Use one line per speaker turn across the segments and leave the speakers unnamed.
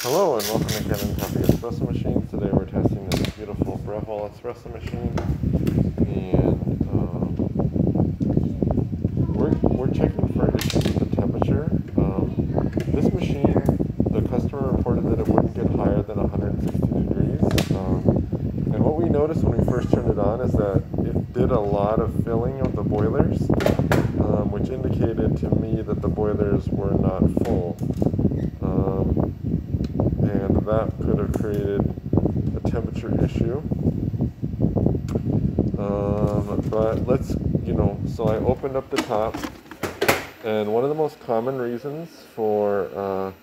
Hello and welcome to Canon Coffee Espresso Machines. Today we're testing this beautiful Breville espresso machine, and we're checking for issues with the temperature. This machine, the customer reported that it wouldn't get higher than 160 degrees, and what we noticed when we first turned it on is that it did a lot of filling of the boilers, which indicated to me that the boilers were not full. And that could have created a temperature issue. But let's, so I opened up the top, and one of the most common reasons for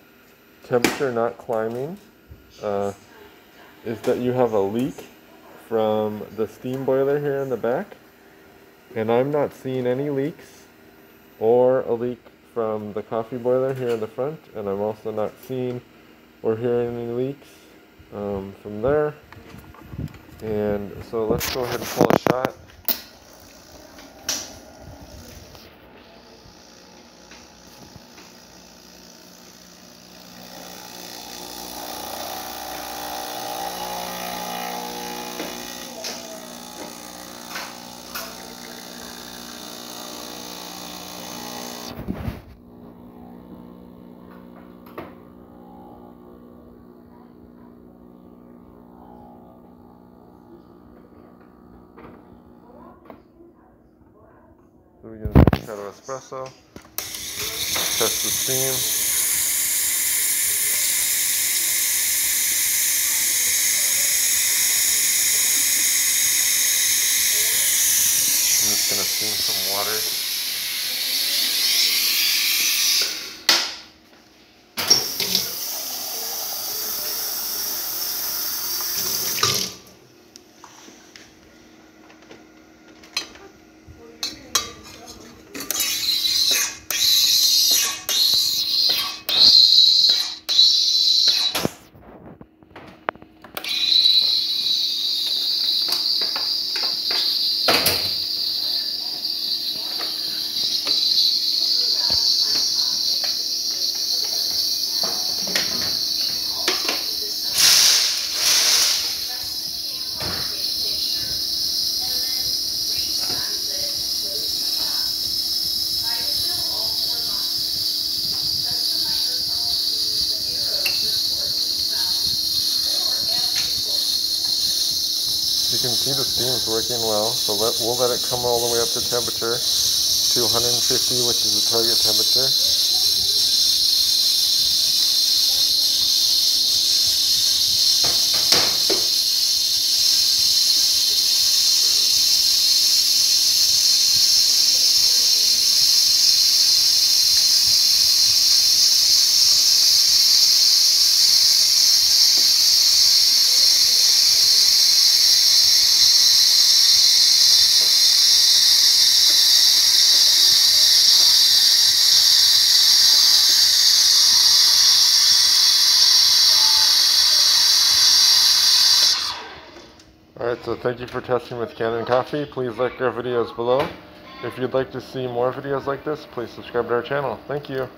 temperature not climbing is that you have a leak from the steam boiler here in the back, and I'm not seeing any leaks or a leak from the coffee boiler here in the front, and I'm also not seeing or hearing any leaks from there. And so let's go ahead and pull a shot. So we get a nice shot of espresso, test the steam. I'm just going to steam some water. You can see the steam's working well, so we'll let it come all the way up to temperature, to 150, which is the target temperature. Alright, so thank you for testing with Canon Coffee. Please like our videos below. If you'd like to see more videos like this, please subscribe to our channel. Thank you.